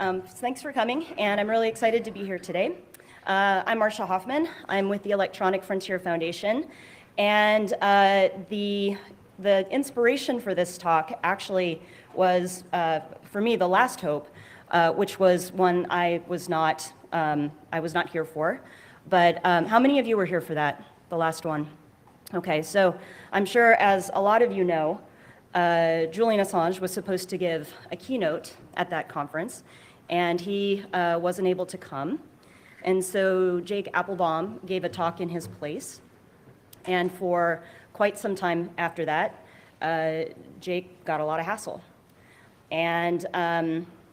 Thanks for coming, and I'm really excited to be here today. I'm Marcia Hoffman. I'm with the Electronic Frontier Foundation, and the inspiration for this talk actually was, for me, the last hope, which was one I was not here for. But how many of you were here for that, the last one? Okay, so I'm sure, as a lot of you know, Julian Assange was supposed to give a keynote at that conference, and he wasn't able to come. And so Jake Applebaum gave a talk in his place. And for quite some time after that, Jake got a lot of hassle. And I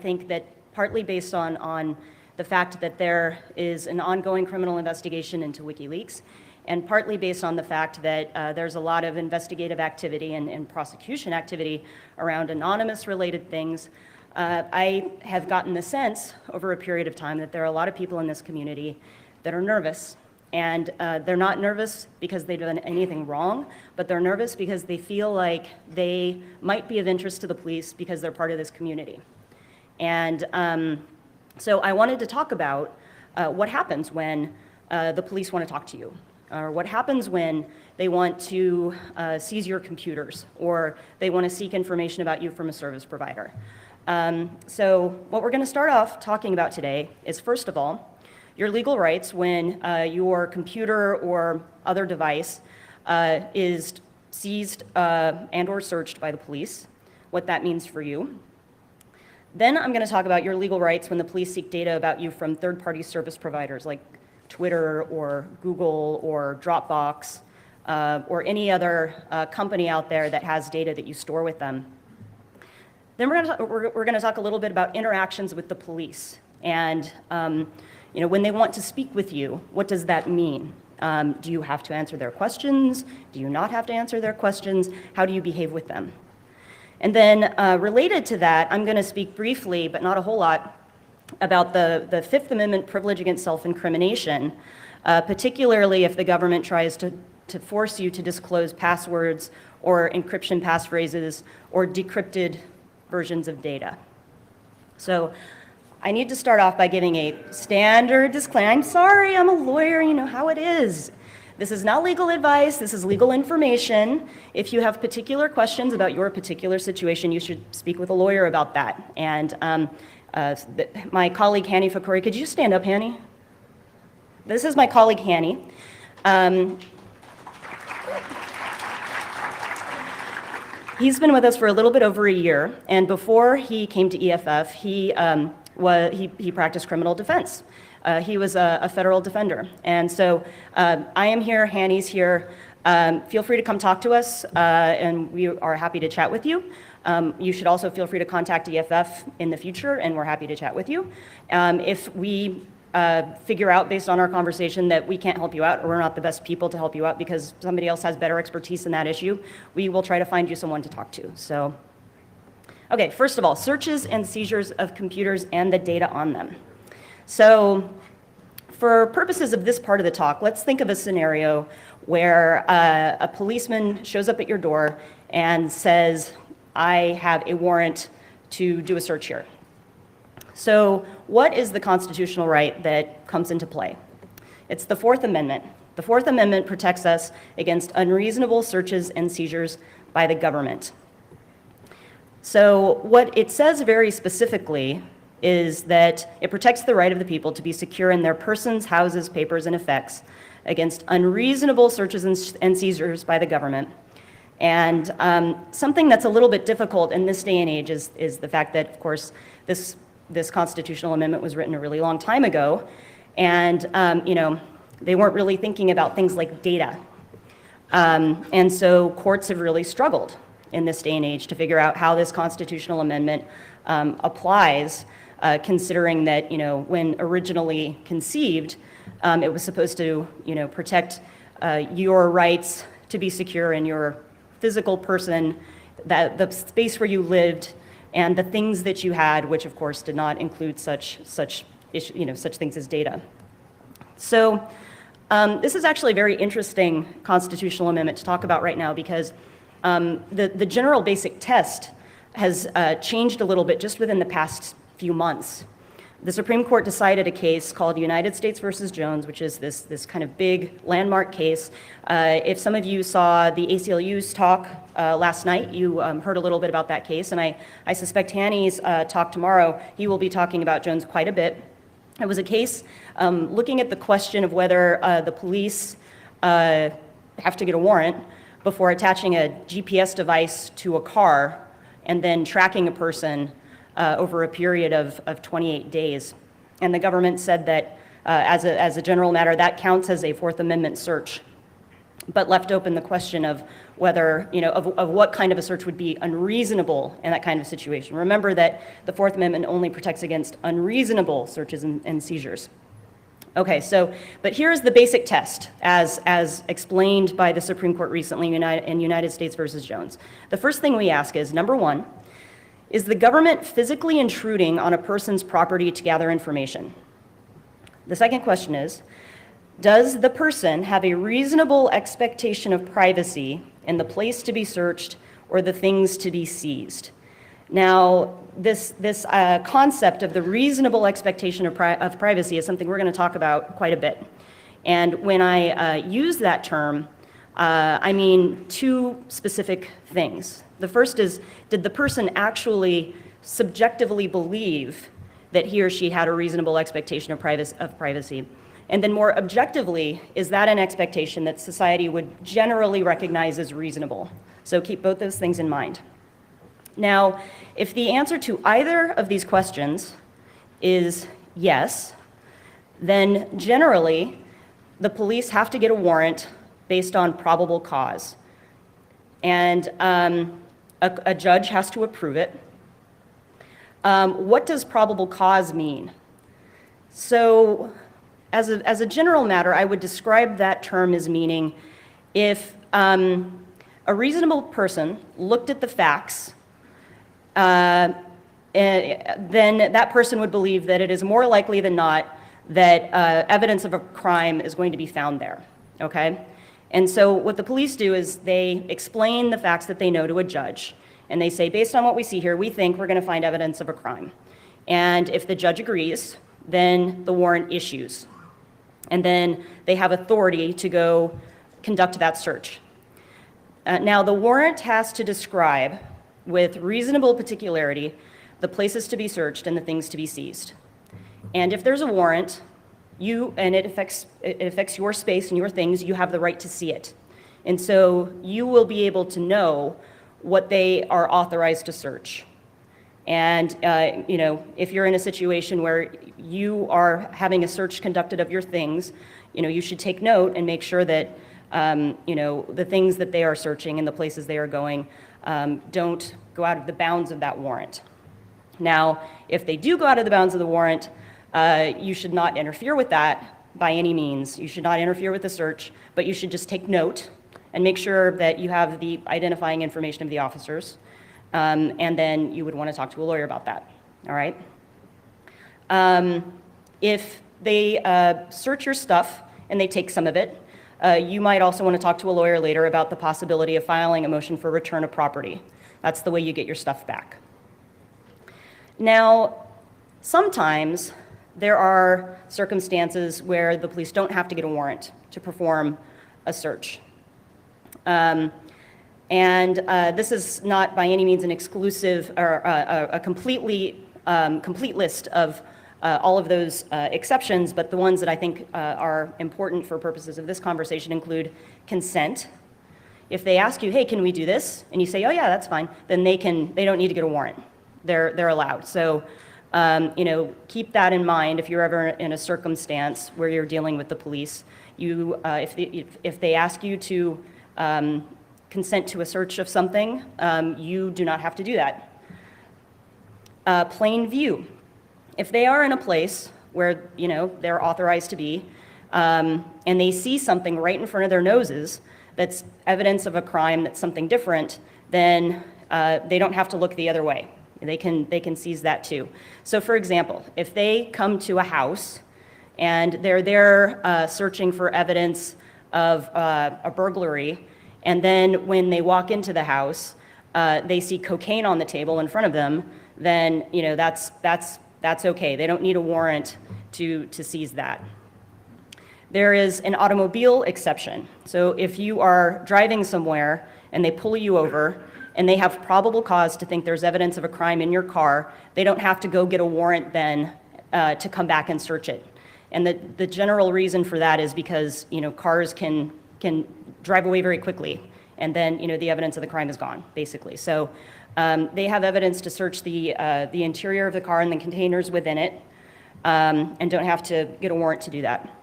think that partly based on the fact that there is an ongoing criminal investigation into WikiLeaks, and partly based on the fact that there's a lot of investigative activity and prosecution activity around anonymous-related things, I have gotten the sense over a period of time that there are a lot of people in this community that are nervous. And they're not nervous because they've done anything wrong, but they're nervous because they feel like they might be of interest to the police because they're part of this community. And so I wanted to talk about what happens when the police want to talk to you, or what happens when they want to seize your computers, or they want to seek information about you from a service provider. So what we're going to start off talking about today is, first of all, your legal rights when your computer or other device is seized and or searched by the police, what that means for you. Then I'm going to talk about your legal rights when the police seek data about you from third-party service providers like Twitter or Google or Dropbox or any other company out there that has data that you store with them. Then we're going to talk a little bit about interactions with the police, and when they want to speak with you, what does that mean? Do you have to answer their questions? Do you not have to answer their questions? How do you behave with them? And then related to that, I'm going to speak briefly, but not a whole lot, about the Fifth Amendment privilege against self-incrimination, particularly if the government tries to force you to disclose passwords or encryption passphrases or decrypted versions of data. So I need to start off by giving a standard disclaimer. I'm sorry, I'm a lawyer, you know how it is. This is not legal advice, this is legal information. If you have particular questions about your particular situation, you should speak with a lawyer about that. And my colleague, Hani Fakhouri, could you stand up, Hani? This is my colleague, Hani. He's been with us for a little bit over a year, and before he came to EFF, he practiced criminal defense. He was a federal defender. And so I am here, Hani's here. Feel free to come talk to us, and we are happy to chat with you. You should also feel free to contact EFF in the future, and we're happy to chat with you. If we figure out based on our conversation that we can't help you out, or we're not the best people to help you out because somebody else has better expertise in that issue, we will try to find you someone to talk to. So, okay, first of all, searches and seizures of computers and the data on them. So for purposes of this part of the talk, let's think of a scenario where a policeman shows up at your door and says, I have a warrant to do a search here. So what is the constitutional right that comes into play? It's the Fourth Amendment. The Fourth Amendment protects us against unreasonable searches and seizures by the government. So what it says very specifically is that it protects the right of the people to be secure in their persons, houses, papers, and effects against unreasonable searches and seizures by the government. And something that's a little bit difficult in this day and age is the fact that, of course, this constitutional amendment was written a really long time ago, and they weren't really thinking about things like data. And so courts have really struggled in this day and age to figure out how this constitutional amendment applies, considering that when originally conceived, it was supposed to protect your rights to be secure in your physical person, that the space where you lived, and the things that you had, which of course did not include such things as data. So this is actually a very interesting constitutional amendment to talk about right now because the general basic test has changed a little bit just within the past few months. The Supreme Court decided a case called United States versus Jones, which is this kind of big landmark case. If some of you saw the ACLU's talk last night, you heard a little bit about that case, and I suspect Hanny's talk tomorrow, he will be talking about Jones quite a bit. It was a case looking at the question of whether the police have to get a warrant before attaching a GPS device to a car and then tracking a person over a period of 28 days. And the government said that as a general matter, that counts as a Fourth Amendment search, but left open the question of whether, of what kind of a search would be unreasonable in that kind of situation. Remember that the Fourth Amendment only protects against unreasonable searches and seizures. Okay, but here's the basic test as explained by the Supreme Court recently in United States versus Jones. The first thing we ask is, number one, is the government physically intruding on a person's property to gather information? The second question is, does the person have a reasonable expectation of privacy in the place to be searched or the things to be seized? Now, this concept of the reasonable expectation of privacy is something we're going to talk about quite a bit. And when I use that term, I mean two specific things. The first is, did the person actually subjectively believe that he or she had a reasonable expectation of privacy? And then more objectively, is that an expectation that society would generally recognize as reasonable? So keep both those things in mind. Now, if the answer to either of these questions is yes, then generally the police have to get a warrant based on probable cause. And a judge has to approve it. What does probable cause mean? So as a general matter, I would describe that term as meaning if a reasonable person looked at the facts, then that person would believe that it is more likely than not that evidence of a crime is going to be found there, okay? And so what the police do is they explain the facts that they know to a judge, and they say, based on what we see here, we think we're going to find evidence of a crime. And if the judge agrees, then the warrant issues. And then they have authority to go conduct that search. Now, the warrant has to describe with reasonable particularity the places to be searched and the things to be seized. And if there's a warrant, and it affects your space and your things, you have the right to see it. And so you will be able to know what they are authorized to search. And if you're in a situation where you are having a search conducted of your things, you should take note and make sure that the things that they are searching and the places they are going don't go out of the bounds of that warrant. Now, if they do go out of the bounds of the warrant, you should not interfere with that by any means. You should not interfere with the search, but you should just take note and make sure that you have the identifying information of the officers. And then you would want to talk to a lawyer about that, all right? If they search your stuff and they take some of it, you might also want to talk to a lawyer later about the possibility of filing a motion for return of property. That's the way you get your stuff back. Now, sometimes there are circumstances where the police don't have to get a warrant to perform a search. This is not by any means an exclusive or a complete list of all of those exceptions, but the ones that I think are important for purposes of this conversation include consent. If they ask you, hey, can we do this? And you say, oh yeah, that's fine, then they don't need to get a warrant. They're allowed. So, keep that in mind if you're ever in a circumstance where you're dealing with the police. If they ask you to consent to a search of something, you do not have to do that. Plain view. If they are in a place where, they're authorized to be, and they see something right in front of their noses that's evidence of a crime that's something different, then they don't have to look the other way. They can seize that too. So for example, if they come to a house and they're there searching for evidence of a burglary, and then when they walk into the house, they see cocaine on the table in front of them, then that's okay. They don't need a warrant to seize that. There is an automobile exception. So if you are driving somewhere and they pull you over and they have probable cause to think there's evidence of a crime in your car, they don't have to go get a warrant then to come back and search it. And the general reason for that is because cars can drive away very quickly, and then the evidence of the crime is gone, basically. So they have evidence to search the interior of the car and the containers within it, and don't have to get a warrant to do that.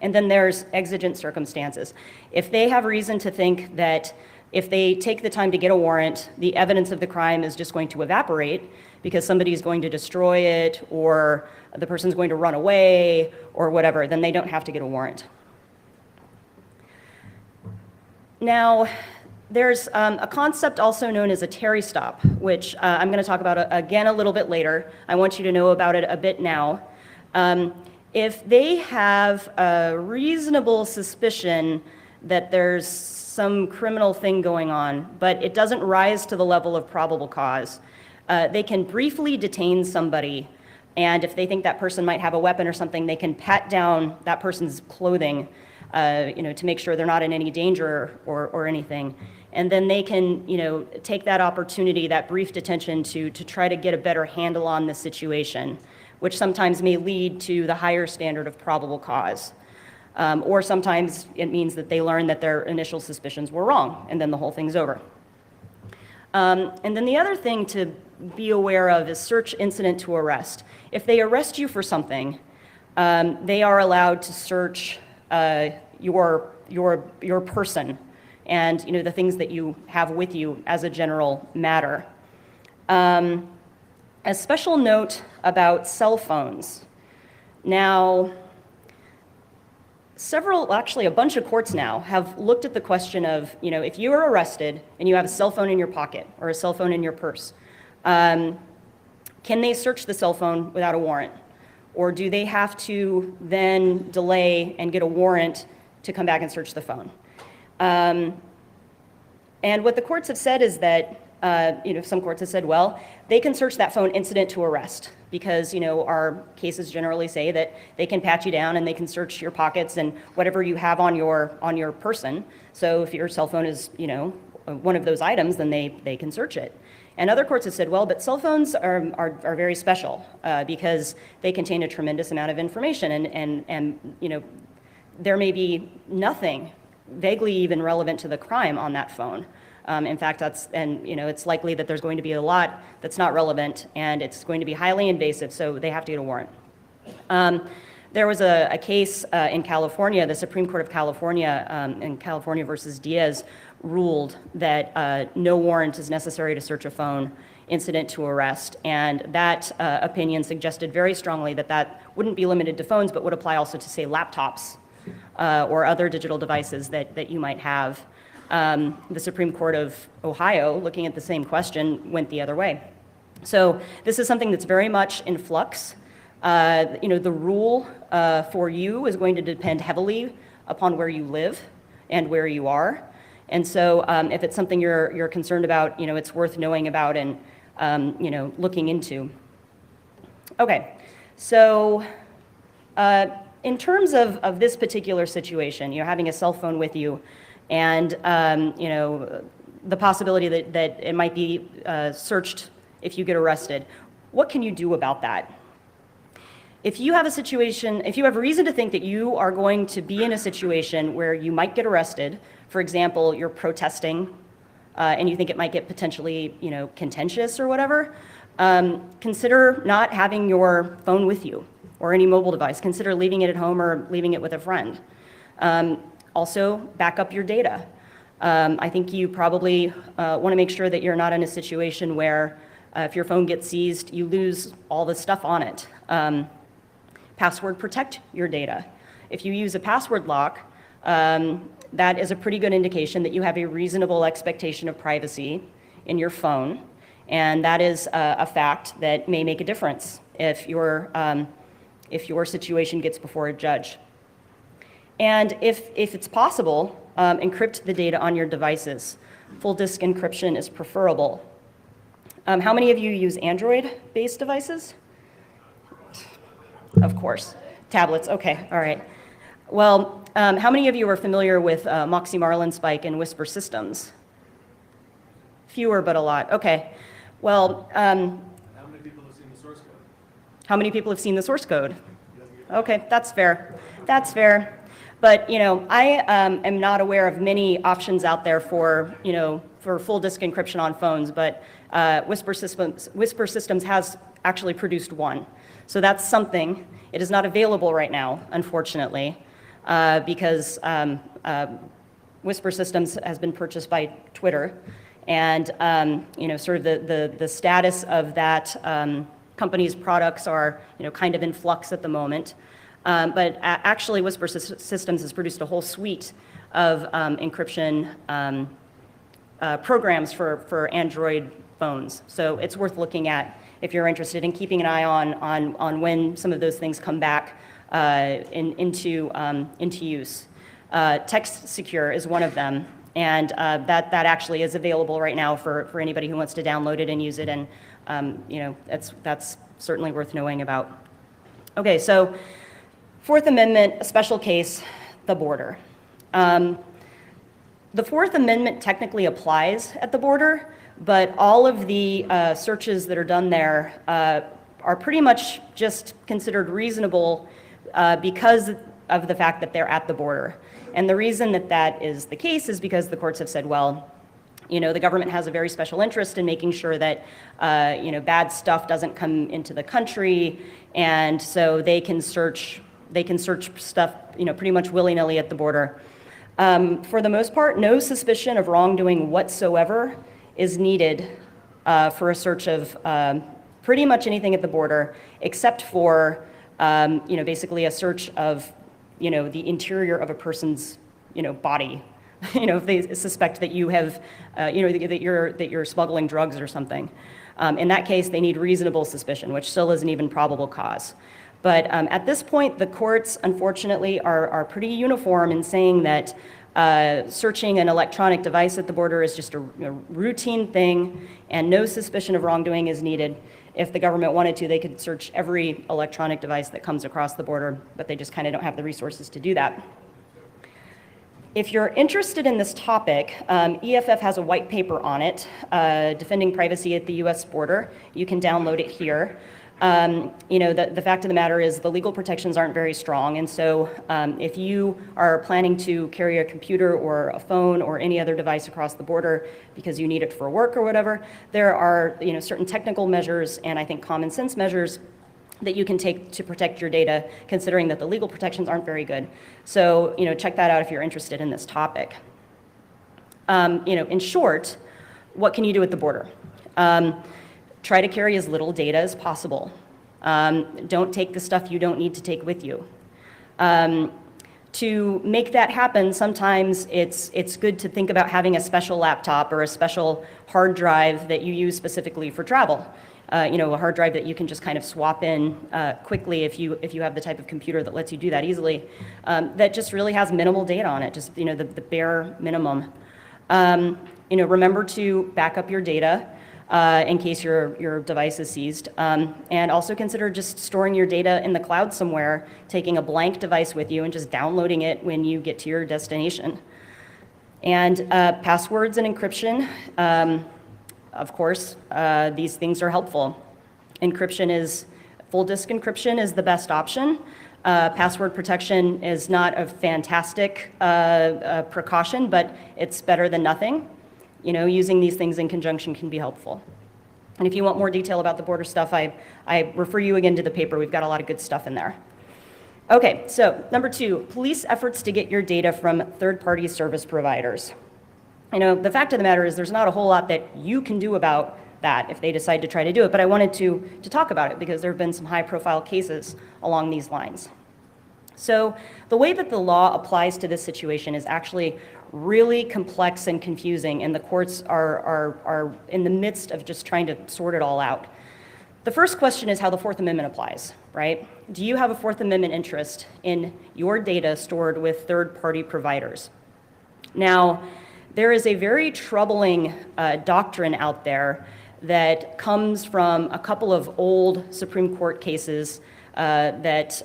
And then there's exigent circumstances. If they have reason to think that if they take the time to get a warrant, the evidence of the crime is just going to evaporate because somebody's going to destroy it, or the person's going to run away, or whatever, then they don't have to get a warrant. Now, there's a concept also known as a Terry stop, which I'm going to talk about again a little bit later. I want you to know about it a bit now. If they have a reasonable suspicion that there's some criminal thing going on, but it doesn't rise to the level of probable cause, they can briefly detain somebody, and if they think that person might have a weapon or something, they can pat down that person's clothing, to make sure they're not in any danger or anything. And then they can, take that opportunity, that brief detention, to try to get a better handle on the situation, which sometimes may lead to the higher standard of probable cause. Or sometimes it means that they learn that their initial suspicions were wrong, and then the whole thing's over. And then the other thing to be aware of is search incident to arrest. If they arrest you for something, they are allowed to search your person and the things that you have with you as a general matter. A special note about cell phones. Now, a bunch of courts now have looked at the question of, if you are arrested and you have a cell phone in your pocket or a cell phone in your purse, can they search the cell phone without a warrant? Or do they have to then delay and get a warrant to come back and search the phone? And what the courts have said is that, some courts have said, well, they can search that phone incident to arrest because, our cases generally say that they can pat you down and they can search your pockets and whatever you have on your person. So if your cell phone is, one of those items, then they can search it. And other courts have said, well, but cell phones are very special because they contain a tremendous amount of information and there may be nothing vaguely even relevant to the crime on that phone. In fact, it's likely that there's going to be a lot that's not relevant, and it's going to be highly invasive, so they have to get a warrant. There was a case in California, the Supreme Court of California, in California versus Diaz, ruled that no warrant is necessary to search a phone incident to arrest, and that opinion suggested very strongly that wouldn't be limited to phones, but would apply also to, say, laptops or other digital devices that you might have. The Supreme Court of Ohio, looking at the same question, went the other way. So this is something that's very much in flux. The rule for you is going to depend heavily upon where you live and where you are. And so if it's something you're concerned about, it's worth knowing about and, looking into. Okay, so in terms of this particular situation, having a cell phone with you, and the possibility that it might be searched if you get arrested, what can you do about that? If you have reason to think that you are going to be in a situation where you might get arrested, for example, you're protesting and you think it might get potentially contentious or whatever, consider not having your phone with you or any mobile device. Consider leaving it at home or leaving it with a friend. Also, back up your data. I think you probably want to make sure that you're not in a situation where if your phone gets seized, you lose all the stuff on it. Password protect your data. If you use a password lock, that is a pretty good indication that you have a reasonable expectation of privacy in your phone, and that is a fact that may make a difference if your situation gets before a judge. And if it's possible, encrypt the data on your devices. full disk encryption is preferable. How many of you use Android-based devices? Of course. Tablets, okay, all right. Well, how many of you are familiar with Moxie Marlinspike and Whisper Systems? Fewer, but a lot, okay. Well, how many people have seen the source code? How many people have seen the source code? Okay, that's fair. That's fair. But, I am not aware of many options out there for, for full disk encryption on phones, but Whisper Systems has actually produced one. So that's something. It is not available right now, unfortunately, because Whisper Systems has been purchased by Twitter. And, sort of the status of that company's products are, kind of in flux at the moment. But actually, Whisper Systems has produced a whole suite of encryption programs for Android phones. So it's worth looking at if you're interested in keeping an eye on when some of those things come back into use. TextSecure is one of them, and that actually is available right now for anybody who wants to download it and use it, and that's certainly worth knowing about. Okay, so Fourth Amendment, a special case, the border. The Fourth Amendment technically applies at the border, but all of the searches that are done there are pretty much just considered reasonable because of the fact that they're at the border. And the reason that that is the case is because the courts have said, well, the government has a very special interest in making sure that, bad stuff doesn't come into the country, and so they can search stuff, pretty much willy-nilly at the border. For the most part, no suspicion of wrongdoing whatsoever is needed for a search of pretty much anything at the border, except for, basically a search of, the interior of a person's, body. If they suspect that you have, that you're smuggling drugs or something. In that case, they need reasonable suspicion, which still isn't even probable cause. But at this point, the courts, unfortunately, are pretty uniform in saying that searching an electronic device at the border is just a routine thing, and no suspicion of wrongdoing is needed. If the government wanted to, they could search every electronic device that comes across the border, but they just kind of don't have the resources to do that. If you're interested in this topic, EFF has a white paper on it, Defending Privacy at the U.S. Border. You can download it here. The fact of the matter is the legal protections aren't very strong, and so if you are planning to carry a computer or a phone or any other device across the border because you need it for work or whatever, there are certain technical measures and I think common sense measures that you can take to protect your data, considering that the legal protections aren't very good. So check that out if you're interested in this topic. In short, what can you do at the border? Try to carry as little data as possible. Don't take the stuff you don't need to take with you. To make that happen, sometimes it's good to think about having a special laptop or a special hard drive that you use specifically for travel. A hard drive that you can just kind of swap in quickly if you have the type of computer that lets you do that easily. That just really has minimal data on it, just the bare minimum. Remember to back up your data. In case your device is seized. And also consider just storing your data in the cloud somewhere, taking a blank device with you and just downloading it when you get to your destination. And passwords and encryption, of course, these things are helpful. Full disk encryption is the best option. Password protection is not a fantastic precaution, but it's better than nothing. Using these things in conjunction can be helpful. And if you want more detail about the border stuff, I refer you again to the paper. We've got a lot of good stuff in there. Okay, so number 2, police efforts to get your data from third-party service providers. The fact of the matter is there's not a whole lot that you can do about that if they decide to try to do it, but I wanted to talk about it because there have been some high-profile cases along these lines. So the way that the law applies to this situation is actually really complex and confusing, and the courts are in the midst of just trying to sort it all out. The first question is how the Fourth Amendment applies, right? Do you have a Fourth Amendment interest in your data stored with third-party providers? Now, there is a very troubling doctrine out there that comes from a couple of old Supreme Court cases that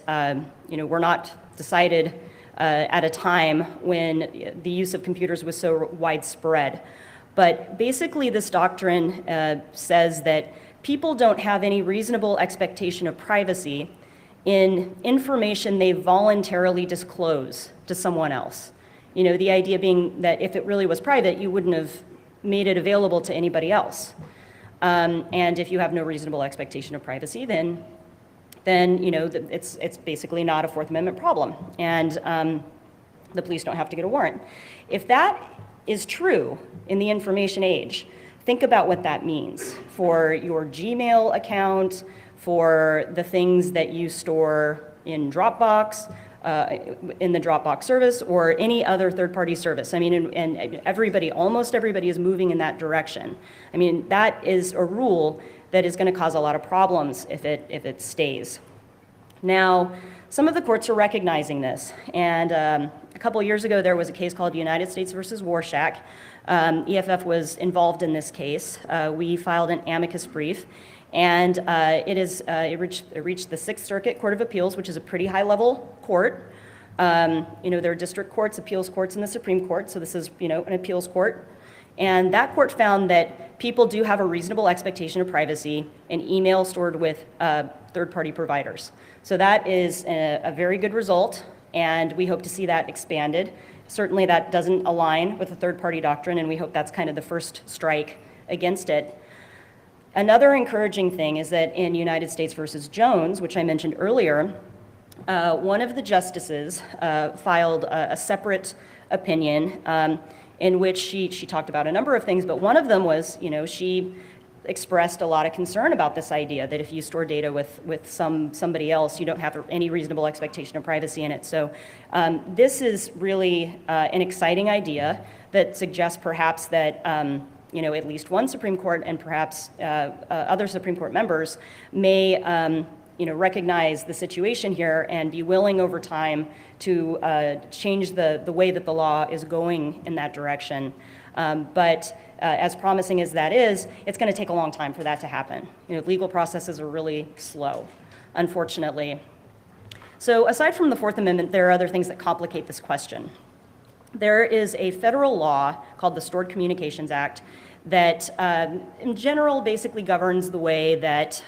were not decided at a time when the use of computers was so widespread. But basically, this doctrine says that people don't have any reasonable expectation of privacy in information they voluntarily disclose to someone else. The idea being that if it really was private, you wouldn't have made it available to anybody else. And if you have no reasonable expectation of privacy, then it's basically not a Fourth Amendment problem, and the police don't have to get a warrant. If that is true in the information age, think about what that means for your Gmail account, for the things that you store in Dropbox, in the Dropbox service, or any other third-party service. I mean, and almost everybody is moving in that direction. I mean, that is a rule that is going to cause a lot of problems if it stays. Now, some of the courts are recognizing this, and a couple of years ago there was a case called United States versus Warshak. EFF was involved in this case. We filed an amicus brief, and it reached the Sixth Circuit Court of Appeals, which is a pretty high-level court. There are district courts, appeals courts, and the Supreme Court, so this is an appeals court. And that court found that people do have a reasonable expectation of privacy in email stored with third-party providers. So that is a very good result, and we hope to see that expanded. Certainly that doesn't align with the third-party doctrine, and we hope that's kind of the first strike against it. Another encouraging thing is that in United States versus Jones, which I mentioned earlier, one of the justices filed a separate opinion in which she talked about a number of things, but one of them was, she expressed a lot of concern about this idea that if you store data with somebody else, you don't have any reasonable expectation of privacy in it. So this is really an exciting idea that suggests perhaps that at least one Supreme Court and perhaps other Supreme Court members may recognize the situation here and be willing over time to change the way that the law is going in that direction. But as promising as that is, it's going to take a long time for that to happen. Legal processes are really slow, unfortunately. So aside from the Fourth Amendment, there are other things that complicate this question. There is a federal law called the Stored Communications Act that in general basically governs the way that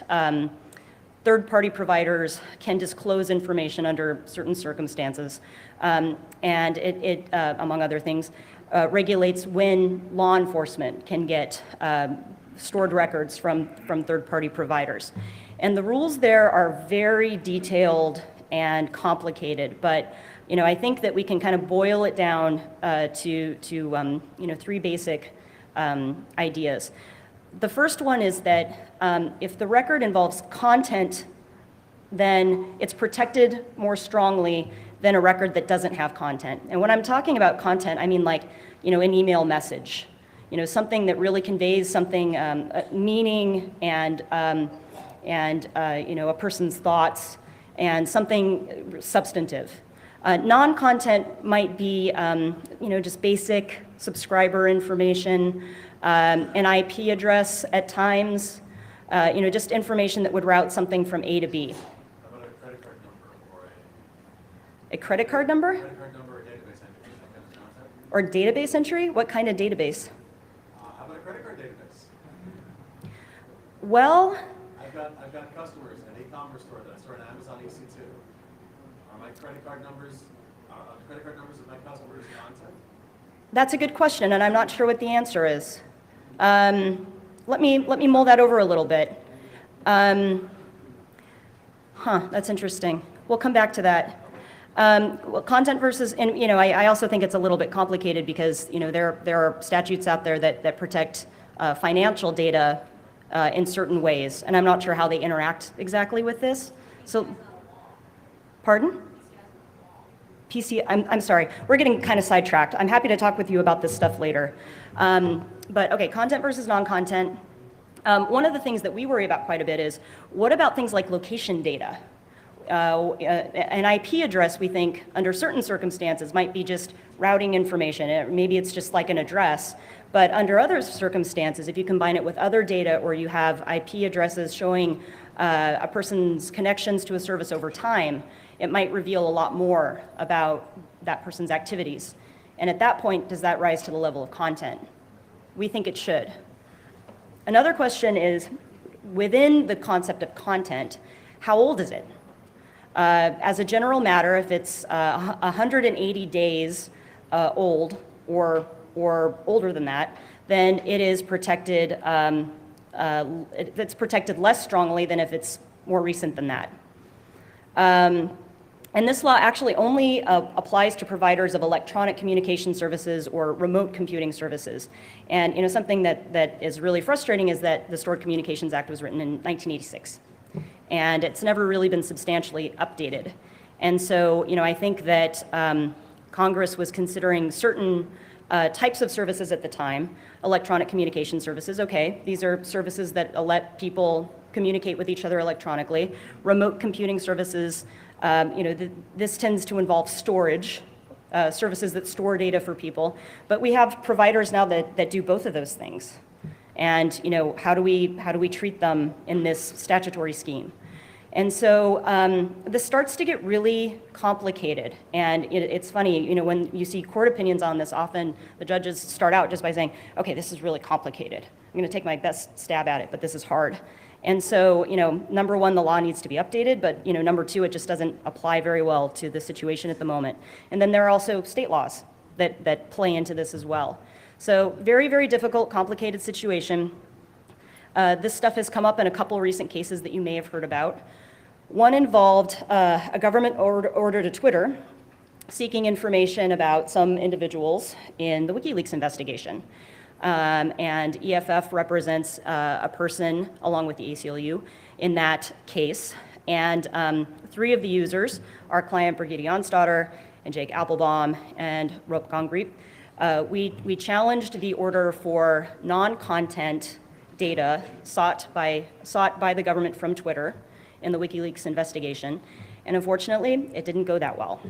third-party providers can disclose information under certain circumstances. And it among other things, regulates when law enforcement can get stored records from third-party providers. And the rules there are very detailed and complicated, but I think that we can kind of boil it down to three basic ideas. The first one is that if the record involves content, then it's protected more strongly than a record that doesn't have content. And when I'm talking about content, I mean like, an email message, something that really conveys something, meaning and a person's thoughts and something substantive. Non-content might be, just basic subscriber information, an IP address at times, just information that would route something from A to B. How about a credit card number or A credit card number? credit card number or database entry, that kind of concept? Or database entry? What kind of database? How about a credit card database? Well, I've got customers at an e-commerce store that I store on Amazon EC2. Are my credit card numbers, the credit card numbers of my customers content? that's a good question, and I'm not sure what the answer is. Let me mull that over a little bit. That's interesting. We'll come back to that. Well, content versus, and I also think it's a little bit complicated because there are statutes out there that protect financial data in certain ways, and I'm not sure how they interact exactly with this. So, pardon? I'm sorry, we're getting kind of sidetracked. I'm happy to talk with you about this stuff later. But okay, content versus non-content. One of the things that we worry about quite a bit is, what about things like location data? an IP address, we think, under certain circumstances, might be just routing information. Maybe it's just like an address. But under other circumstances, if you combine it with other data or you have IP addresses showing a person's connections to a service over time, it might reveal a lot more about that person's activities. And at that point, does that rise to the level of content? We think it should. Another question is, within the concept of content, how old is it? As a general matter, if it's 180 days old or older than that, then it is protected. It's protected less strongly than if it's more recent than that. And this law actually only applies to providers of electronic communication services or remote computing services. And something that is really frustrating is that the Stored Communications Act was written in 1986, and it's never really been substantially updated. And so, I think that Congress was considering certain types of services at the time. Electronic communication services, okay, these are services that let people communicate with each other electronically. Remote computing services, this tends to involve storage, services that store data for people. But we have providers now that do both of those things. And how do we treat them in this statutory scheme? And so this starts to get really complicated. And it's funny, when you see court opinions on this, often the judges start out just by saying, okay, this is really complicated. I'm going to take my best stab at it, but this is hard. And so, number one, the law needs to be updated, but, number two, it just doesn't apply very well to the situation at the moment. And then there are also state laws that play into this as well. So very, very difficult, complicated situation. This stuff has come up in a couple recent cases that you may have heard about. One involved a government order to Twitter seeking information about some individuals in the WikiLeaks investigation. And EFF represents a person along with the ACLU in that case. And 3 of the users, our client Brigitte Jonsdottir and Jake Applebaum and Rob Gongrip, we challenged the order for non-content data sought by the government from Twitter in the WikiLeaks investigation. And unfortunately, it didn't go that well.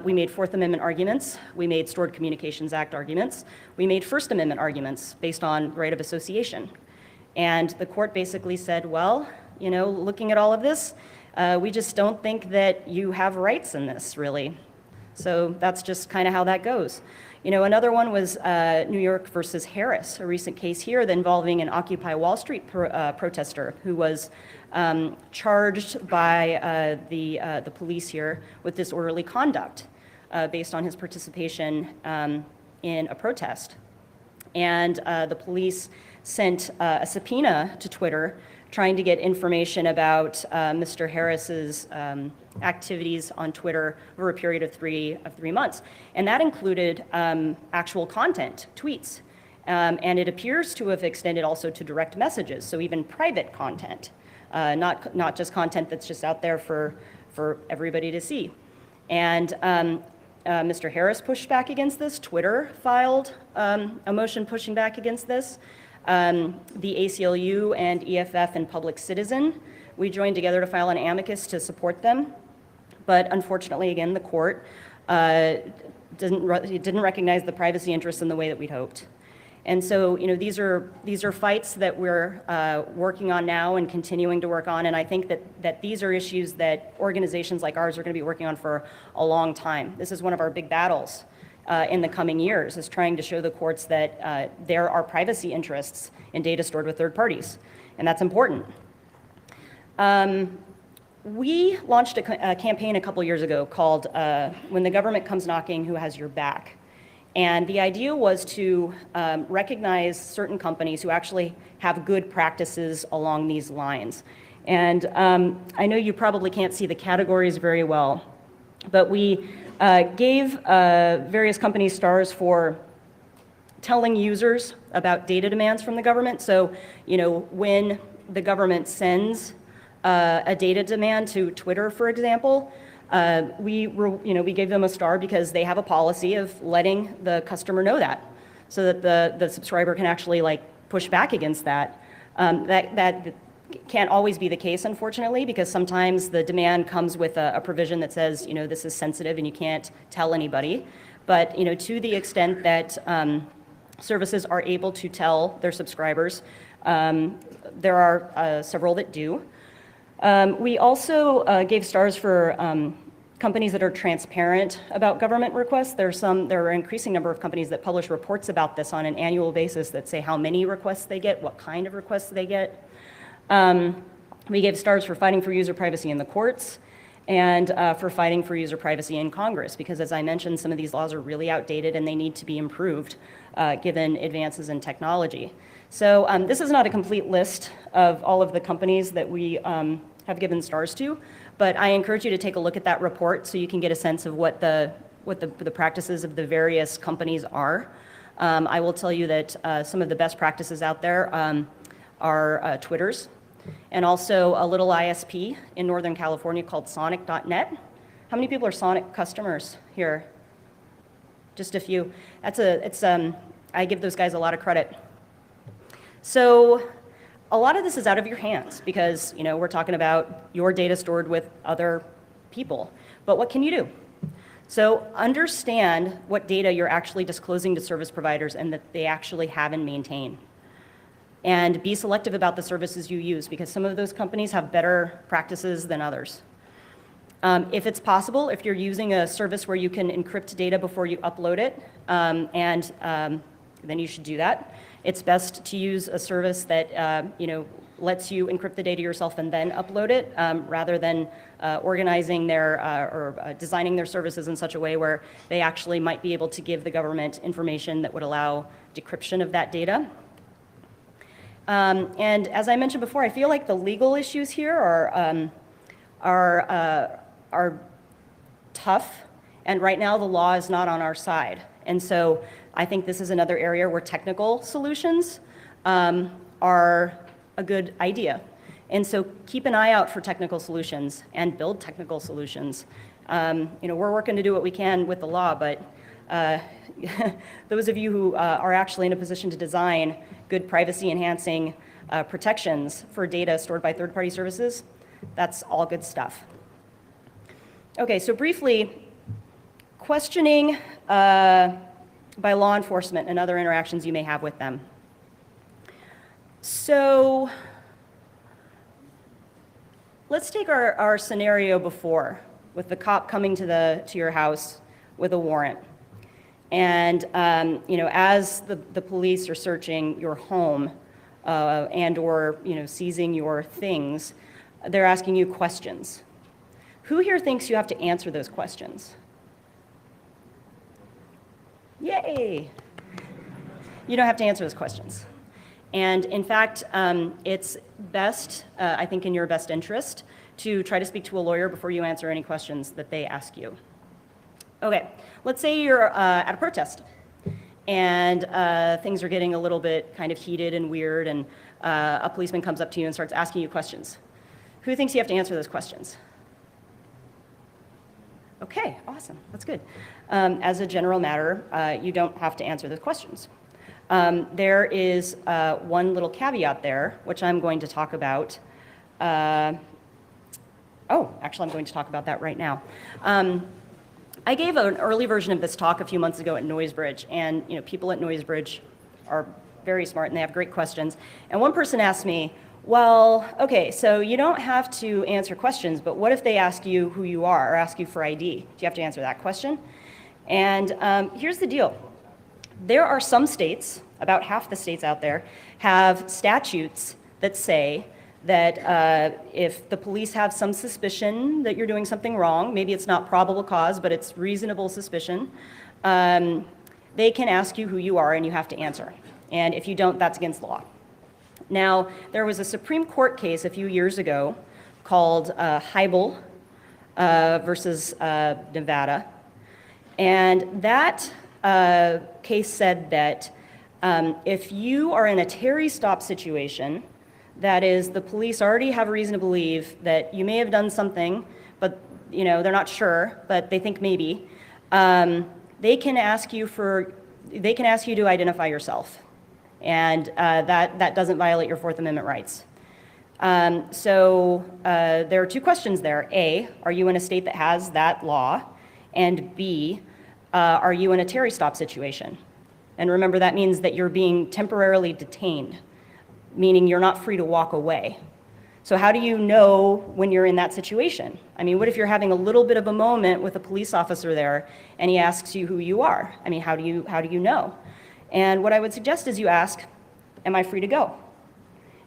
We made Fourth Amendment arguments. We made Stored Communications Act arguments. We made First Amendment arguments based on right of association. And the court basically said, well, looking at all of this, we just don't think that you have rights in this, really. So that's just kind of how that goes. Another one was New York versus Harris, a recent case here involving an Occupy Wall Street protester who was charged by the police here with disorderly conduct based on his participation in a protest. And the police sent a subpoena to Twitter trying to get information about Mr. Harris's activities on Twitter over a period of three months. And that included actual content, tweets. And it appears to have extended also to direct messages, so even private content, not just content that's just out there for everybody to see. And Mr. Harris pushed back against this. Twitter filed a motion pushing back against this. The ACLU and EFF and Public Citizen, we joined together to file an amicus to support them. But unfortunately, again, the court didn't recognize the privacy interests in the way that we'd hoped. And so, these are fights that we're working on now and continuing to work on. And I think that these are issues that organizations like ours are going to be working on for a long time. This is one of our big battles in the coming years, is trying to show the courts that there are privacy interests in data stored with third parties, and that's important. We launched a campaign a couple years ago called When the Government Comes Knocking, Who Has Your Back? And the idea was to recognize certain companies who actually have good practices along these lines. And I know you probably can't see the categories very well, but we gave various companies stars for telling users about data demands from the government. So, when the government sends a data demand to Twitter, for example, we gave them a star because they have a policy of letting the customer know that, so that the subscriber can actually push back against that. That can't always be the case, unfortunately, because sometimes the demand comes with a provision that says, this is sensitive and you can't tell anybody. But, to the extent that services are able to tell their subscribers, there are several that do. We also gave stars for companies that are transparent about government requests. There are an increasing number of companies that publish reports about this on an annual basis that say how many requests they get, what kind of requests they get. We gave stars for fighting for user privacy in the courts and for fighting for user privacy in Congress, because as I mentioned, some of these laws are really outdated and they need to be improved given advances in technology. So this is not a complete list of all of the companies that we have given stars to, but I encourage you to take a look at that report so you can get a sense of what the practices of the various companies are. I will tell you that some of the best practices out there are Twitter's, and also a little ISP in Northern California called Sonic.net. How many people are Sonic customers here? Just a few. I give those guys a lot of credit. So a lot of this is out of your hands because, we're talking about your data stored with other people. But what can you do? So understand what data you're actually disclosing to service providers and that they actually have and maintain. And be selective about the services you use because some of those companies have better practices than others. If it's possible, if you're using a service where you can encrypt data before you upload it, then you should do that. It's best to use a service that lets you encrypt the data yourself and then upload it, rather than organizing or designing their services in such a way where they actually might be able to give the government information that would allow decryption of that data. And as I mentioned before, I feel like the legal issues here are tough, and right now the law is not on our side. And so I think this is another area where technical solutions are a good idea. And so keep an eye out for technical solutions and build technical solutions. We're working to do what we can with the law, but those of you who are actually in a position to design good privacy-enhancing protections for data stored by third-party services, that's all good stuff. Okay, so briefly, questioning by law enforcement and other interactions you may have with them. So let's take our scenario before, with the cop coming to your house with a warrant. And as the police are searching your home and/or seizing your things, they're asking you questions. Who here thinks you have to answer those questions? Yay! You don't have to answer those questions. And in fact, it's best, I think in your best interest, to try to speak to a lawyer before you answer any questions that they ask you. Okay, let's say you're at a protest and things are getting a little bit kind of heated and weird, and a policeman comes up to you and starts asking you questions. Who thinks you have to answer those questions? Okay, awesome, that's good. As a general matter, you don't have to answer those questions. There is one little caveat there, which I'm going to talk about. Actually, I'm going to talk about that right now. I gave an early version of this talk a few months ago at Noisebridge, and people at Noisebridge are very smart and they have great questions. And one person asked me, well, okay, so you don't have to answer questions, but what if they ask you who you are or ask you for ID? Do you have to answer that question? And here's the deal. There are some states, about half the states out there, have statutes that say that if the police have some suspicion that you're doing something wrong, maybe it's not probable cause, but it's reasonable suspicion, they can ask you who you are and you have to answer. And if you don't, that's against the law. Now, there was a Supreme Court case a few years ago called Hybel versus Nevada. And that case said that if you are in a Terry stop situation, that is, the police already have a reason to believe that you may have done something, but they're not sure, but they think maybe, they can ask you to identify yourself. And that doesn't violate your Fourth Amendment rights. There are two questions there. A, are you in a state that has that law? And B, are you in a Terry stop situation? And remember, that means that you're being temporarily detained, meaning you're not free to walk away. So how do you know when you're in that situation? I mean, what if you're having a little bit of a moment with a police officer there and he asks you who you are? I mean, how do you know? And what I would suggest is you ask, am I free to go?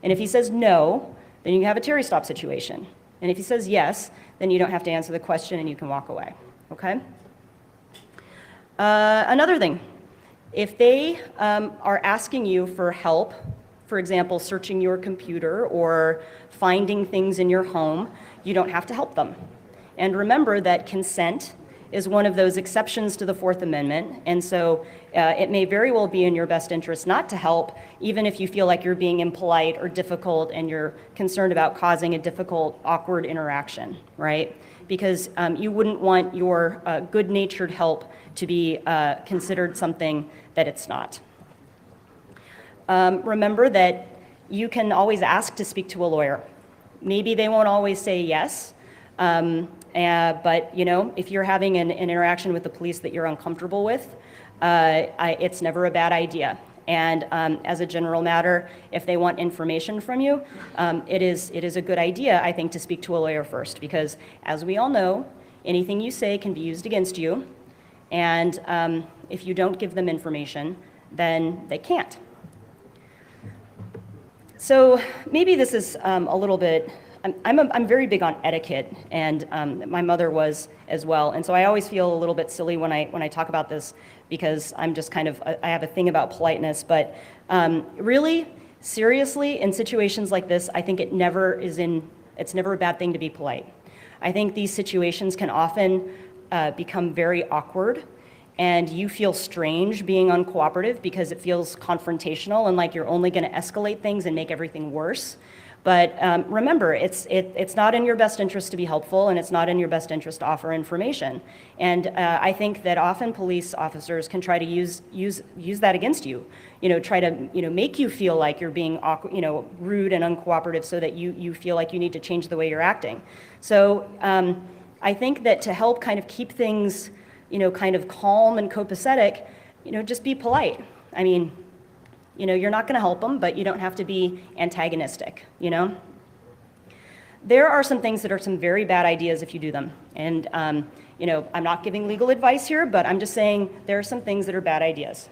And if he says no, then you have a Terry stop situation. And if he says yes, then you don't have to answer the question and you can walk away, okay? Another thing, if they are asking you for help, for example, searching your computer or finding things in your home, you don't have to help them. And remember that consent is one of those exceptions to the Fourth Amendment, and so it may very well be in your best interest not to help, even if you feel like you're being impolite or difficult and you're concerned about causing a difficult, awkward interaction, right? Because you wouldn't want your good-natured help to be considered something that it's not. Remember that you can always ask to speak to a lawyer. Maybe they won't always say yes, but if you're having an interaction with the police that you're uncomfortable with, it's never a bad idea. And as a general matter, if they want information from you, it is a good idea, I think, to speak to a lawyer first, because as we all know, anything you say can be used against you, and if you don't give them information, then they can't. So maybe this is a little bit, I'm very big on etiquette, and my mother was as well, and so I always feel a little bit silly when I talk about this, because I'm just kind of, I have a thing about politeness, but really, seriously, in situations like this, I think it's never a bad thing to be polite. I think these situations can often become very awkward, and you feel strange being uncooperative because it feels confrontational and like you're only going to escalate things and make everything worse. But remember, it's not in your best interest to be helpful, and it's not in your best interest to offer information. And I think that often police officers can try to use that against you. Try to make you feel like you're being rude and uncooperative, so that you feel like you need to change the way you're acting. So I think that to help kind of keep things kind of calm and copacetic, just be polite. I mean, you're not going to help them, but you don't have to be antagonistic, There are some things that are some very bad ideas if you do them. And, I'm not giving legal advice here, but I'm just saying there are some things that are bad ideas.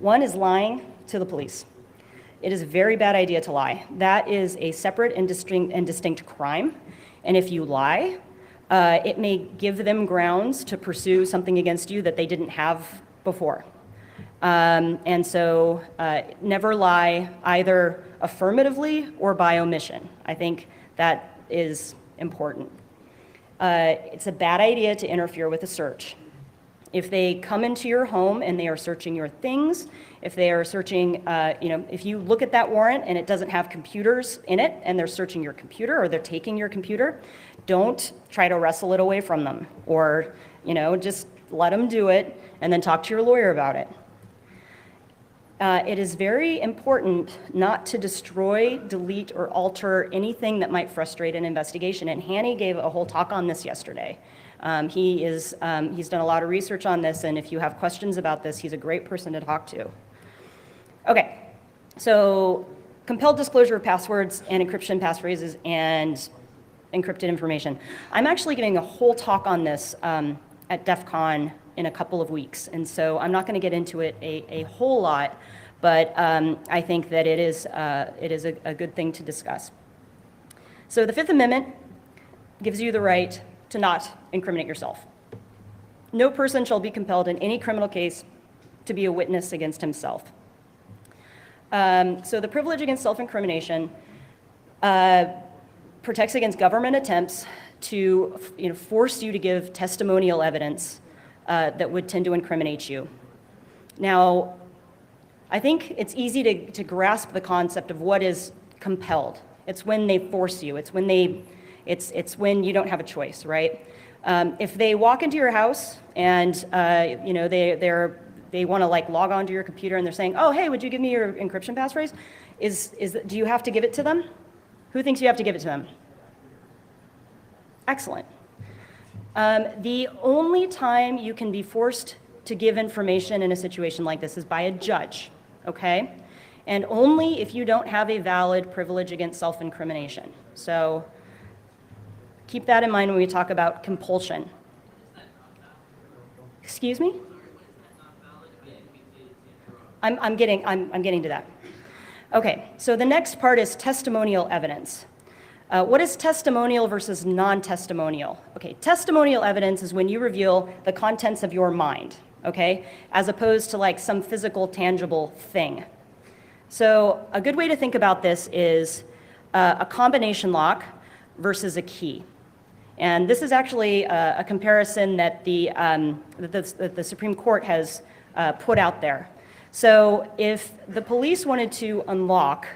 One is lying to the police. It is a very bad idea to lie. That is a separate and distinct crime. And if you lie, it may give them grounds to pursue something against you that they didn't have before. And so never lie, either affirmatively or by omission. I think that is important. It's a bad idea to interfere with a search. If they come into your home and they are searching your things, if they are searching, if you look at that warrant and it doesn't have computers in it and they're searching your computer or they're taking your computer, don't try to wrestle it away from them, or, just let them do it and then talk to your lawyer about it. It is very important not to destroy, delete, or alter anything that might frustrate an investigation. And Hanny gave a whole talk on this yesterday. He's done a lot of research on this, and if you have questions about this, he's a great person to talk to. Okay, so compelled disclosure of passwords and encryption passphrases and encrypted information. I'm actually giving a whole talk on this at DEF CON in a couple of weeks, and so I'm not going to get into it a whole lot, but I think that it is a good thing to discuss. So the Fifth Amendment gives you the right to not incriminate yourself. No person shall be compelled in any criminal case to be a witness against himself. So the privilege against self-incrimination protects against government attempts to force you to give testimonial evidence that would tend to incriminate you. Now, I think it's easy to grasp the concept of what is compelled. It's when they force you. It's when you don't have a choice, right? If they walk into your house and they want to log onto your computer and they're saying, "Oh, hey, would you give me your encryption passphrase?" Do you have to give it to them? Who thinks you have to give it to them? Excellent. The only time you can be forced to give information in a situation like this is by a judge, okay? And only if you don't have a valid privilege against self-incrimination. So keep that in mind when we talk about compulsion. Excuse me? I'm getting to that. Okay, so the next part is testimonial evidence. What is testimonial versus non-testimonial? Okay, testimonial evidence is when you reveal the contents of your mind, okay, as opposed to like some physical, tangible thing. So a good way to think about this is a combination lock versus a key. And this is actually a comparison that the Supreme Court has put out there. So if the police wanted to unlock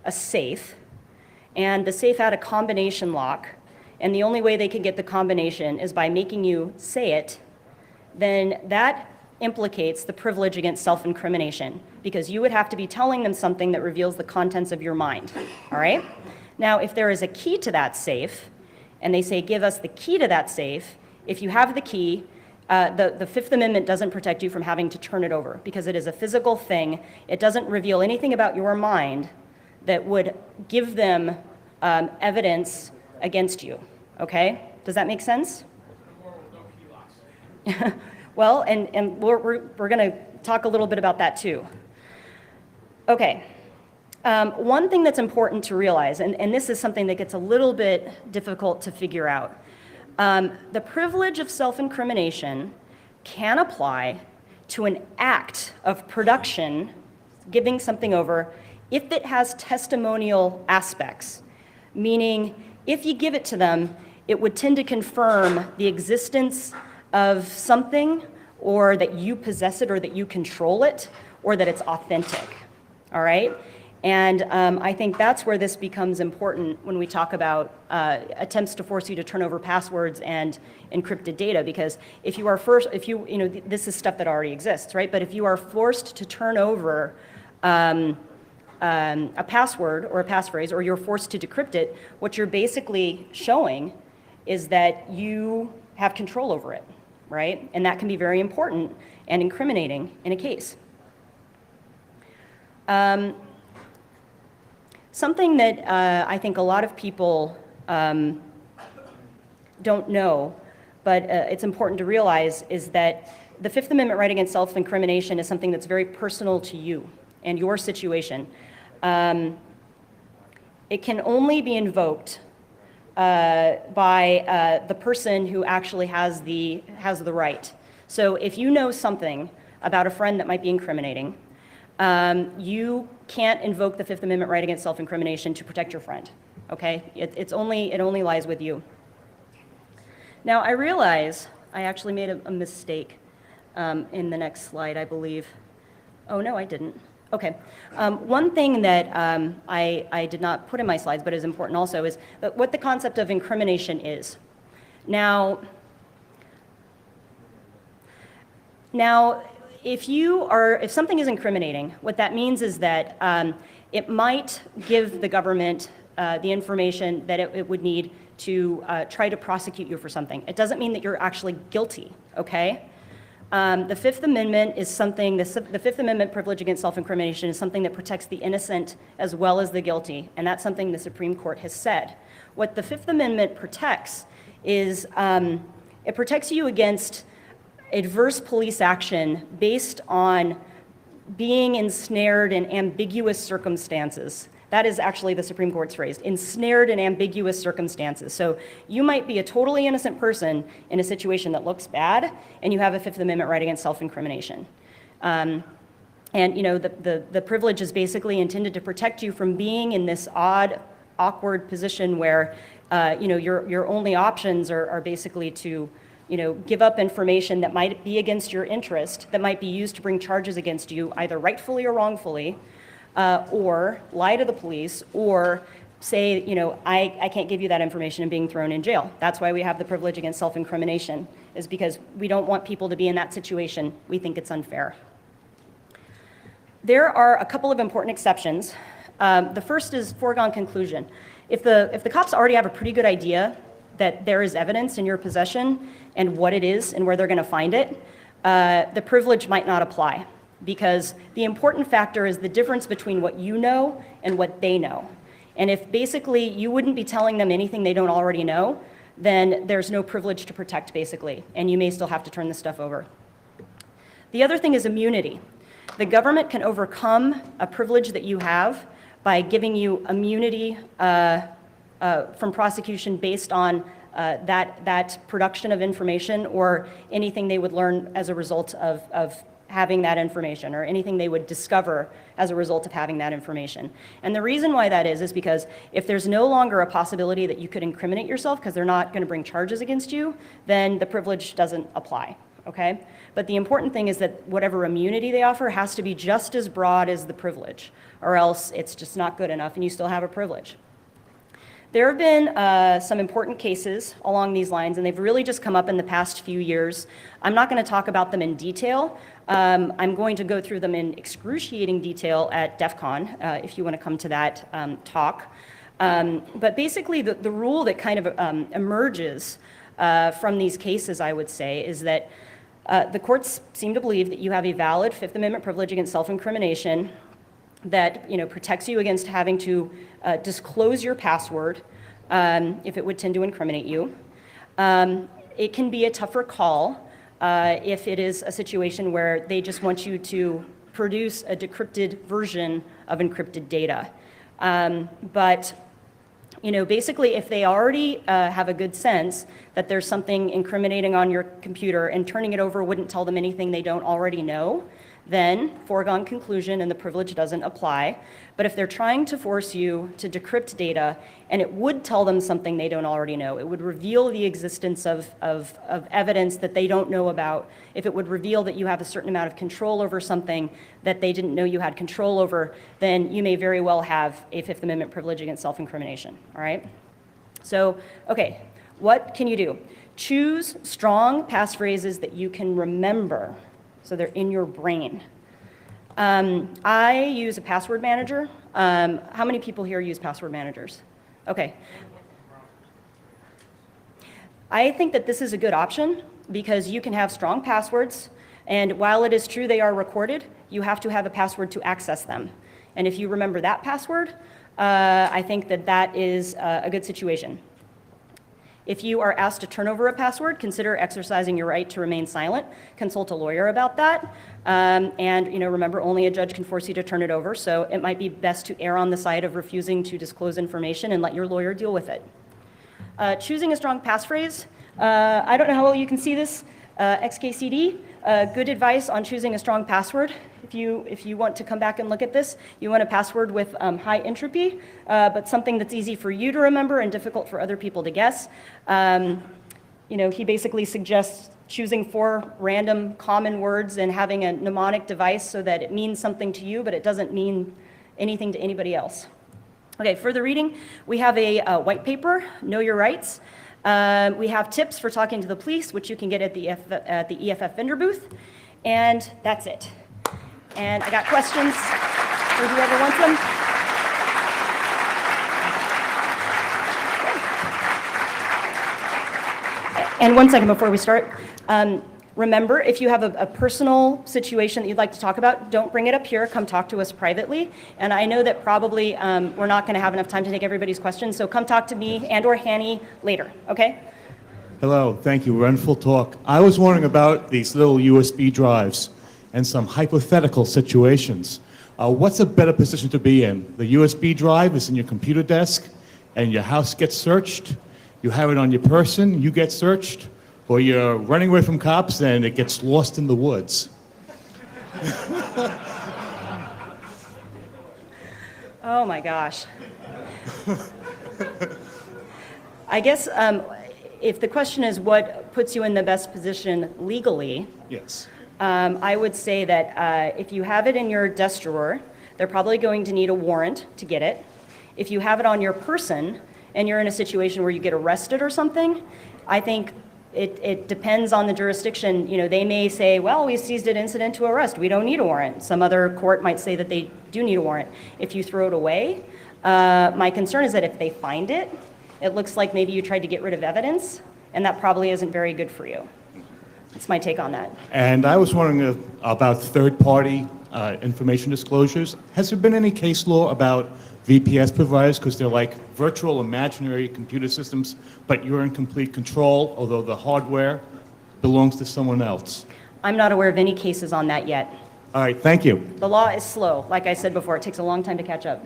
a safe, and the safe had a combination lock, and the only way they could get the combination is by making you say it, then that implicates the privilege against self-incrimination, because you would have to be telling them something that reveals the contents of your mind, all right? Now, if there is a key to that safe, and they say, give us the key to that safe, if you have the key, the Fifth Amendment doesn't protect you from having to turn it over, because it is a physical thing. It doesn't reveal anything about your mind that would give them evidence against you, okay? Does that make sense? Well, and we're going to talk a little bit about that too. Okay, one thing that's important to realize, and this is something that gets a little bit difficult to figure out, the privilege of self-incrimination can apply to an act of production, giving something over, if it has testimonial aspects, meaning if you give it to them, it would tend to confirm the existence of something, or that you possess it, or that you control it, or that it's authentic, all right? And I think that's where this becomes important when we talk about attempts to force you to turn over passwords and encrypted data, because if you are this is stuff that already exists, right? But if you are forced to turn over a password or a passphrase, or you're forced to decrypt it, what you're basically showing is that you have control over it, right? And that can be very important and incriminating in a case. Something that I think a lot of people don't know, but it's important to realize, is that the Fifth Amendment right against self-incrimination is something that's very personal to you and your situation. It can only be invoked by the person who actually has the right. So if you know something about a friend that might be incriminating, you can't invoke the Fifth Amendment right against self-incrimination to protect your friend, okay? It only lies with you. Now, I realize I actually made a mistake in the next slide, I believe. Oh, no, I didn't. Okay. One thing that I did not put in my slides, but is important also, is what the concept of incrimination is. Now, if something is incriminating, what that means is that it might give the government the information that it would need to try to prosecute you for something. It doesn't mean that you're actually guilty, okay? The Fifth Amendment is something, the Fifth Amendment privilege against self-incrimination is something that protects the innocent as well as the guilty, and that's something the Supreme Court has said. What the Fifth Amendment protects is, it protects you against adverse police action based on being ensnared in ambiguous circumstances. That is actually the Supreme Court's phrase, ensnared in ambiguous circumstances. So you might be a totally innocent person in a situation that looks bad, and you have a Fifth Amendment right against self-incrimination. And the privilege is basically intended to protect you from being in this odd, awkward position where your only options are basically to give up information that might be against your interest, that might be used to bring charges against you, either rightfully or wrongfully, or lie to the police, or say, I can't give you that information and being thrown in jail. That's why we have the privilege against self-incrimination, is because we don't want people to be in that situation. We think it's unfair. There are a couple of important exceptions. The first is foregone conclusion. if the cops already have a pretty good idea that there is evidence in your possession and what it is and where they're going to find it, the privilege might not apply, because the important factor is the difference between what you know and what they know. And if basically you wouldn't be telling them anything they don't already know, then there's no privilege to protect, basically, and you may still have to turn this stuff over. The other thing is immunity. The government can overcome a privilege that you have by giving you immunity from prosecution based on that production of information or anything they would learn as a result of having that information, or anything they would discover as a result of having that information. And the reason why that is because if there's no longer a possibility that you could incriminate yourself because they're not going to bring charges against you, then the privilege doesn't apply, okay? But the important thing is that whatever immunity they offer has to be just as broad as the privilege, or else it's just not good enough and you still have a privilege. There have been some important cases along these lines, and they've really just come up in the past few years. I'm not going to talk about them in detail. I'm going to go through them in excruciating detail at DEF CON, if you want to come to that talk. But basically, the rule that kind of emerges from these cases, I would say, is that the courts seem to believe that you have a valid Fifth Amendment privilege against self-incrimination that protects you against having to disclose your password if it would tend to incriminate you. It can be a tougher call if it is a situation where they just want you to produce a decrypted version of encrypted data. But basically, if they already have a good sense that there's something incriminating on your computer and turning it over wouldn't tell them anything they don't already know, then foregone conclusion and the privilege doesn't apply. But if they're trying to force you to decrypt data and it would tell them something they don't already know, it would reveal the existence of evidence that they don't know about, if it would reveal that you have a certain amount of control over something that they didn't know you had control over, then you may very well have a Fifth Amendment privilege against self-incrimination, all right? So, okay, what can you do? Choose strong passphrases that you can remember, so they're in your brain. I use a password manager. How many people here use password managers? Okay. I think that this is a good option because you can have strong passwords, and while it is true they are recorded, you have to have a password to access them. And if you remember that password, I think that that is a good situation. If you are asked to turn over a password, consider exercising your right to remain silent. Consult a lawyer about that. And remember, only a judge can force you to turn it over, so it might be best to err on the side of refusing to disclose information and let your lawyer deal with it. Choosing a strong passphrase. I don't know how well you can see this. XKCD, good advice on choosing a strong password. If you want to come back and look at this, you want a password with high entropy, but something that's easy for you to remember and difficult for other people to guess. He basically suggests choosing 4 random common words and having a mnemonic device so that it means something to you, but it doesn't mean anything to anybody else. Okay, further reading, we have a white paper, Know Your Rights. We have tips for talking to the police, which you can get at the EFF vendor booth, and that's it. And I got questions for whoever wants them. And one second before we start, remember, if you have a personal situation that you'd like to talk about, don't bring it up here. Come talk to us privately. And I know that probably we're not going to have enough time to take everybody's questions, so come talk to me and or Hanny later, okay? Hello, thank you. We're in full talk. I was wondering about these little USB drives and some hypothetical situations. What's a better position to be in? The USB drive is in your computer desk and your house gets searched. You have it on your person, you get searched, or you're running away from cops and it gets lost in the woods. Oh my gosh. I guess if the question is what puts you in the best position legally, Yes. I would say that if you have it in your desk drawer, they're probably going to need a warrant to get it. If you have it on your person and you're in a situation where you get arrested or something, I think it depends on the jurisdiction. They may say, well, we seized it incident to arrest. We don't need a warrant. Some other court might say that they do need a warrant. If you throw it away, My concern is that if they find it, it looks like maybe you tried to get rid of evidence, and that probably isn't very good for you. That's my take on that. And I was wondering about third-party information disclosures. Has there been any case law about VPS providers, because they're like virtual imaginary computer systems, but you're in complete control, although the hardware belongs to someone else? I'm not aware of any cases on that yet. All right, thank you. The law is slow. Like I said before, it takes a long time to catch up.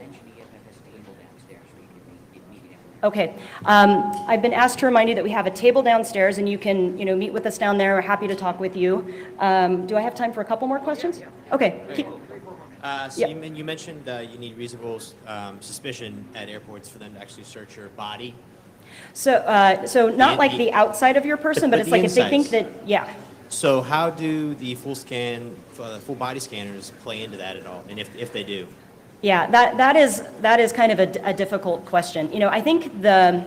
Okay. I've been asked to remind you that we have a table downstairs, and you can, meet with us down there. We're happy to talk with you. Do I have time for a couple more questions? Okay. So Yep. you mentioned you need reasonable suspicion at airports for them to actually search your body. So not like the outside of your person, but But it's the like if they think insides. that, yeah. So how do the full body scanners play into that at all? And if they do? Yeah, that is kind of a difficult question. I think the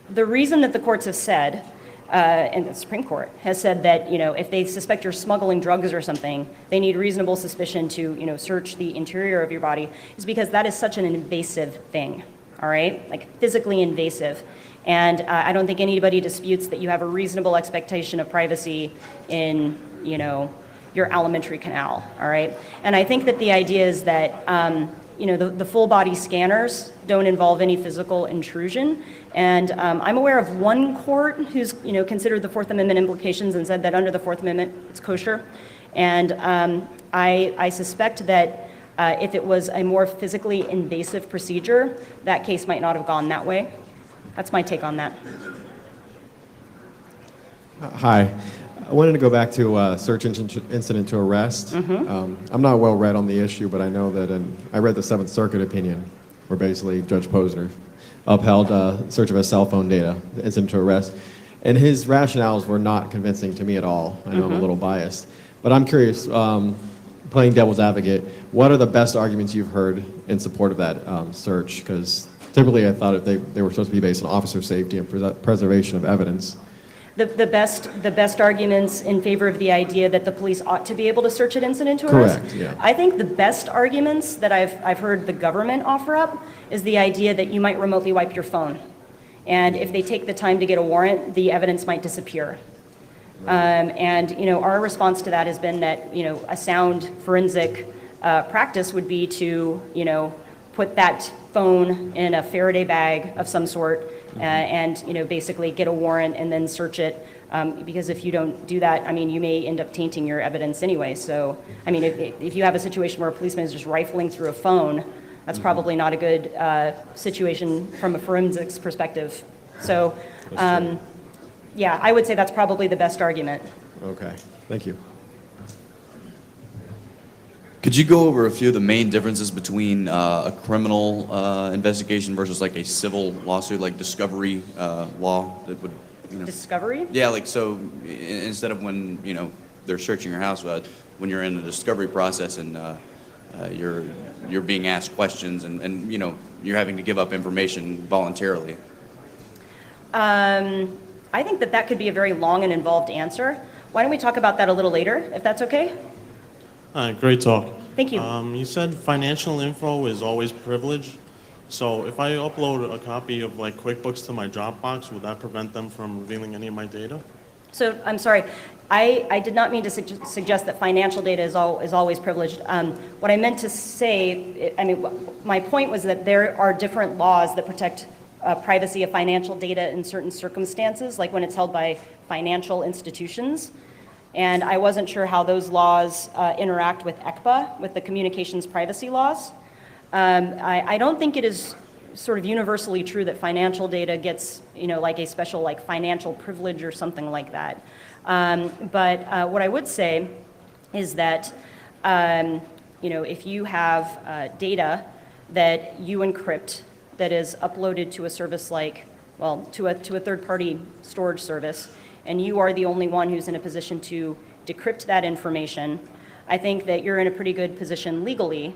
reason that the courts have said, and the Supreme Court has said that, if they suspect you're smuggling drugs or something, they need reasonable suspicion to, search the interior of your body, is because that is such an invasive thing, all right? Like physically invasive. And I don't think anybody disputes that you have a reasonable expectation of privacy in, your alimentary canal, all right? And I think that the idea is that, the full body scanners don't involve any physical intrusion. And I'm aware of one court who's, considered the Fourth Amendment implications and said that under the Fourth Amendment, it's kosher. And I suspect that if it was a more physically invasive procedure, that case might not have gone that way. That's my take on that. Hi. I wanted to go back to search incident to arrest. I'm not well read on the issue, but I know that I read the Seventh Circuit opinion, where basically Judge Posner upheld search of his cell phone data, incident to arrest. And his rationales were not convincing to me at all. I know I'm a little biased. But I'm curious, playing devil's advocate, what are the best arguments you've heard in support of that search? Because typically I thought they were supposed to be based on officer safety and preservation of evidence. The best arguments in favor of the idea that the police ought to be able to search an incident to arrest? Correct, yeah. I think the best arguments that I've heard the government offer up is the idea that you might remotely wipe your phone. And if they take the time to get a warrant, the evidence might disappear. Our response to that has been that, a sound forensic practice would be to, put that phone in a Faraday bag of some sort and, basically get a warrant and then search it. Because if you don't do that, you may end up tainting your evidence anyway. So, if you have a situation where a policeman is just rifling through a phone, that's probably not a good situation from a forensics perspective. So, yeah, I would say that's probably the best argument. Okay, thank you. Could you go over a few of the main differences between a criminal investigation versus like a civil lawsuit, like discovery law that would, Discovery? Yeah, like so instead of when, they're searching your house, when you're in the discovery process and you're being asked questions and you're having to give up information voluntarily. I think that could be a very long and involved answer. Why don't we talk about that a little later, if that's okay? Great talk. Thank you. You said financial info is always privileged. So if I upload a copy of like QuickBooks to my Dropbox, would that prevent them from revealing any of my data? So, I'm sorry, I did not mean to suggest that financial data is always privileged. What I meant to say, my point was that there are different laws that protect privacy of financial data in certain circumstances, like when it's held by financial institutions. And I wasn't sure how those laws interact with ECPA, with the communications privacy laws. I don't think it is sort of universally true that financial data gets, like a special like financial privilege or something like that. But what I would say is that, if you have data that you encrypt that is uploaded to a service like, to a third-party storage service, and you are the only one who's in a position to decrypt that information, I think that you're in a pretty good position legally,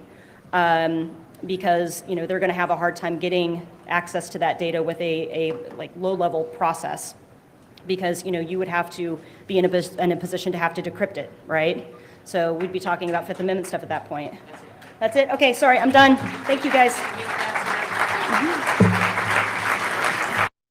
because they're going to have a hard time getting access to that data with a like low-level process, because you would have to be in a position to have to decrypt it, right? So we'd be talking about Fifth Amendment stuff at that point. That's it. Okay, sorry, I'm done. Thank you, guys.